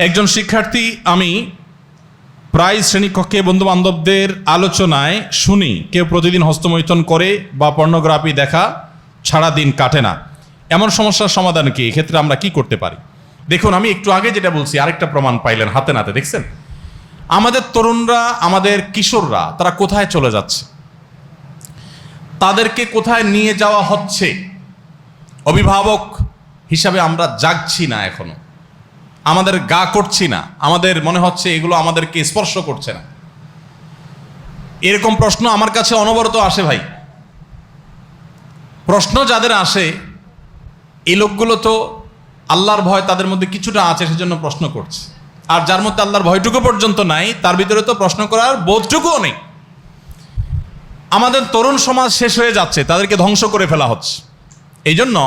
একজন শিক্ষার্থী, আমি প্রায় শ্রেণীকক্ষে বন্ধু বান্ধবদের আলোচনায় শুনি কেউ প্রতিদিন হস্তমৈথুন করে বা পর্নোগ্রাফি দেখা ছাড়া দিন কাটে না। এমন সমস্যার সমাধান কি? এক্ষেত্রে আমরা কি করতে পারি? দেখুন, আমি একটু আগে যেটা বলছি আরেকটা প্রমাণ পাইলেন হাতে নাতে, দেখছেন আমাদের তরুণরা, আমাদের কিশোররা তারা কোথায় চলে যাচ্ছে, তাদেরকে কোথায় নিয়ে যাওয়া হচ্ছে। অভিভাবক হিসাবে আমরা জাগছি না, এখনো আমাদের গা করছি না, আমাদের মনে হচ্ছে এগুলো আমাদেরকে স্পর্শ করছে না। এরকম প্রশ্ন আমার কাছে অনবরত আসে ভাই। প্রশ্ন যাদের আসে, এই লোকগুলো তো আল্লাহর ভয় তাদের মধ্যে কিছুটা আছে, সেজন্য প্রশ্ন করছে। আর যার মধ্যে আল্লাহর ভয়টুকু পর্যন্ত নাই, তার ভিতরে তো প্রশ্ন করার বোধটুকুও নেই। আমাদের তরুণ সমাজ শেষ হয়ে যাচ্ছে, তাদেরকে ধ্বংস করে ফেলা হচ্ছে। এই জন্য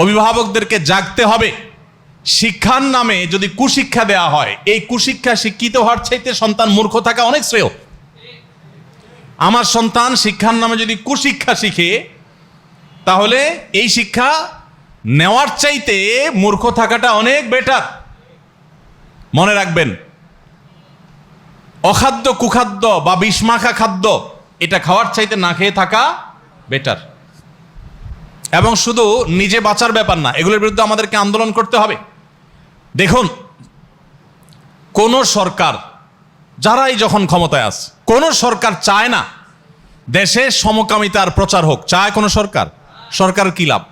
অভিভাবকদেরকে জাগতে হবে। শিক্ষার নামে যদি কুশিক্ষা দেয়া হয়, এই কুশিক্ষা শিক্ষিত হওয়ার চাইতে সন্তান মূর্খ থাকা অনেক শ্রেয়। আমার সন্তান শিক্ষার নামে যদি কুশিক্ষা শিখে, তাহলে এই শিক্ষা নেওয়ার চাইতে মূর্খ থাকাটা অনেক বেটার। মনে রাখবেন, অখাদ্য, কুখাদ্য বা বিষমাখা খাদ্য এটা খাওয়ার চাইতে না খেয়ে থাকা বেটার। এবং শুধু নিজে বাঁচার ব্যাপার না, এগুলোর বিরুদ্ধে আমাদেরকে আন্দোলন করতে হবে। দেখুন, কোন সরকার, যারাই যখন ক্ষমতায় আছে, কোন সরকার চায় না দেশে সমকামিতার প্রচার হোক। চায় কোন সরকার? সরকার কি লাভ?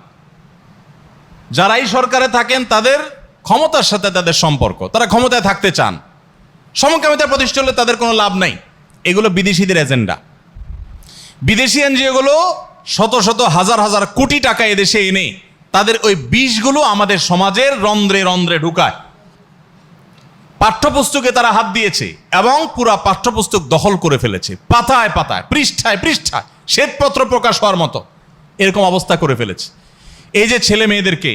যারাই সরকারে থাকেন তাদের ক্ষমতার সাথে তাদের সম্পর্ক, তারা ক্ষমতায় থাকতে চান। সমকামিতা প্রতিষ্ঠা হলে তাদের কোনো লাভ নাই। এগুলো বিদেশিদের এজেন্ডা। বিদেশি এনজিওগুলো শত শত হাজার হাজার কোটি টাকা এদেশে এনে তাদের ওই বিষগুলো আমাদের সমাজের রন্ধ্রে রন্ধ্রে ঢুকায়। পাঠ্যপুস্তকে তারা হাত দিয়েছে এবং পুরা পাঠ্যপুস্তক দখল করে ফেলেছে। পাতায় পাতায়, পৃষ্ঠায় পৃষ্ঠায় শ্বেতপত্র প্রকাশ হওয়ার মতো এরকম অবস্থা করে ফেলেছে। এই যে ছেলে মেয়েদেরকে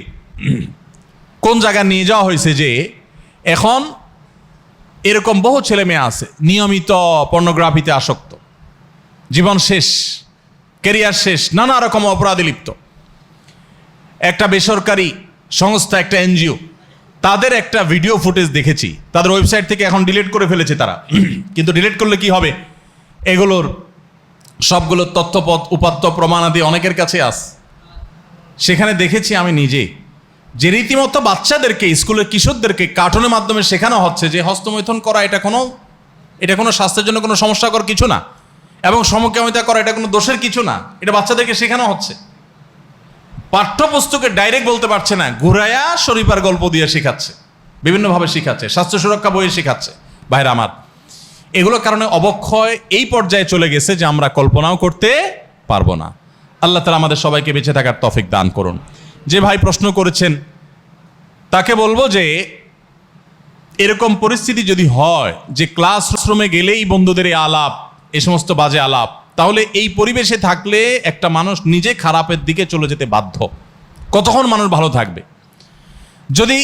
কোন জায়গায় নিয়ে যাওয়া হয়েছে, যে এখন এরকম বহু ছেলে মেয়ে আছে নিয়মিত পর্নোগ্রাফিতে আসক্ত, জীবন শেষ, ক্যারিয়ার শেষ, নানা রকম অপরাধে লিপ্ত। একটা বেসরকারি সংস্থা, একটা এনজিও, তাদের একটা ভিডিও ফুটেজ দেখেছি, তাদের ওয়েবসাইট থেকে এখন ডিলিট করে ফেলেছে তারা। কিন্তু ডিলিট করলে কি হবে? এগুলোর সবগুলো তথ্যপথ, উপাত্ত, প্রমাণাদি অনেকের কাছে আছে। সেখানে দেখেছি আমি নিজে যে রীতিমতো বাচ্চাদেরকে, স্কুলের কিশোরদেরকে কার্টুনের মাধ্যমে শেখানো হচ্ছে যে হস্তমৈথুন করা এটা কোনো স্বাস্থ্যের জন্য কোনো সমস্যাকর কিছু না, এবং সমকামিতা করা এটা কোনো দোষের কিছু না। এটা বাচ্চাদেরকে শেখানো হচ্ছে। পাঠ্যপুস্তকে ডাইরেক্ট বলতে পারছে না, ঘুরায়া শরীফার গল্প দিয়ে শেখাচ্ছে, বিভিন্নভাবে শেখাচ্ছে, স্বাস্থ্য সুরক্ষা বইয়ে শেখাচ্ছে। ভাইরা আমার, এগুলোর কারণে অবক্ষয় এই পর্যায়ে চলে গেছে যে আমরা কল্পনাও করতে পারবো না। আল্লাহ তাআলা আমাদের সবাইকে বেঁচে থাকার তৌফিক দান করুন। যে ভাই প্রশ্ন করেছেন তাকে বলবো যে এরকম পরিস্থিতি যদি হয় যে ক্লাসরুমে গেলেই বন্ধুদের এই আলাপ, এই সমস্ত বাজে আলাপ, তাহলে এই পরিবেশে থাকলে একটা মানুষ নিজে খারাপের দিকে চলে যেতে বাধ্য। কতক্ষণ মানুষ ভালো থাকবে? যদি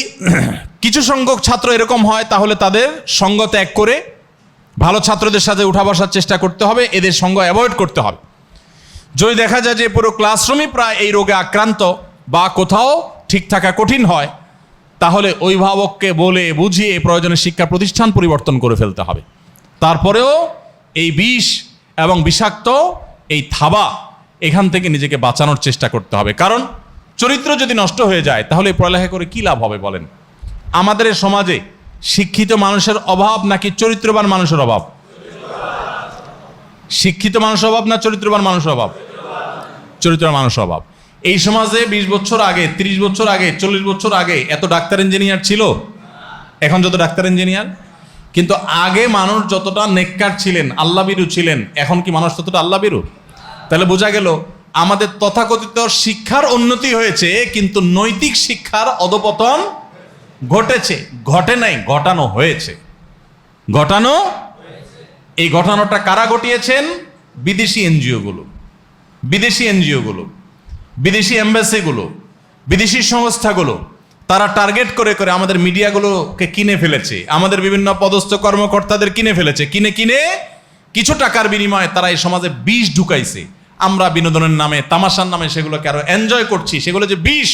কিছু সংখ্যক ছাত্র এরকম হয়, তাহলে তাদের সঙ্গ ত্যাগ করে ভালো ছাত্রদের সাথে উঠা বসার চেষ্টা করতে হবে, এদের সঙ্গ অ্যাভয়েড করতে হবে। যদি দেখা যায় যে পুরো ক্লাসরুমই প্রায় এই রোগে আক্রান্ত বা কোথাও ঠিক থাকা কঠিন হয়, তাহলে অভিভাবককে বলে বুঝিয়ে প্রয়োজনে শিক্ষা প্রতিষ্ঠান পরিবর্তন করে ফেলতে হবে। তারপরেও এই বিষ এবং বিষাক্ত এই থাবা, এখান থেকে নিজেকে বাঁচানোর চেষ্টা করতে হবে। কারণ চরিত্র যদি নষ্ট হয়ে যায়, তাহলে পড়ালেখা করে কি লাভ হবে বলেন? আমাদের এই সমাজে শিক্ষিত মানুষের অভাব নাকি চরিত্রবান মানুষের অভাব? শিক্ষিত মানুষের অভাব না চরিত্রবান মানুষের অভাব? চরিত্রবান মানুষের অভাব। এই সমাজে 20 বছর আগে, 30 বছর আগে, 40 বছর আগে এত ডাক্তার ইঞ্জিনিয়ার ছিল এখন যত ডাক্তার ইঞ্জিনিয়ার। কিন্তু আগে মানুষ যতটা নেককার ছিলেন, আল্লাহভীরু ছিলেন, এখন কি মানুষ ততটা আল্লাহভীরু? তাহলে বোঝা গেল আমাদের তথাকথিত শিক্ষার উন্নতি হয়েছে, কিন্তু নৈতিক শিক্ষার অধপতন ঘটেছে। ঘটে নাই, ঘটানো হয়েছে। ঘটানো, এই ঘটানোটা কারা ঘটিয়েছেন? বিদেশি এনজিওগুলো, বিদেশি এনজিওগুলো, বিদেশি এম্বাসিগুলো, বিদেশি সংস্থাগুলো। তারা টার্গেট করে করে আমাদের মিডিয়াগুলোকে কিনে ফেলেছে, আমাদের বিভিন্ন পদস্থ কর্মকর্তাদের কিনে ফেলেছে। কিনে কিনে কিছু টাকার বিনিময়ে তারা এই সমাজে বিষ ঢুকাইছে। আমরা বিনোদনের নামে, তামাশার নামে সেগুলোকে আরো এনজয় করছি। সেগুলো যে বিষ,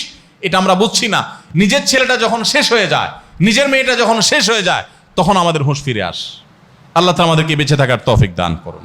এটা আমরা বুঝছি না। নিজের ছেলেটা যখন শেষ হয়ে যায়, নিজের মেয়েটা যখন শেষ হয়ে যায় তখন আমাদের হুঁশ ফিরে আস। আল্লাহ তাআলা আমাদেরকে বেঁচে থাকার তৌফিক দান করুন।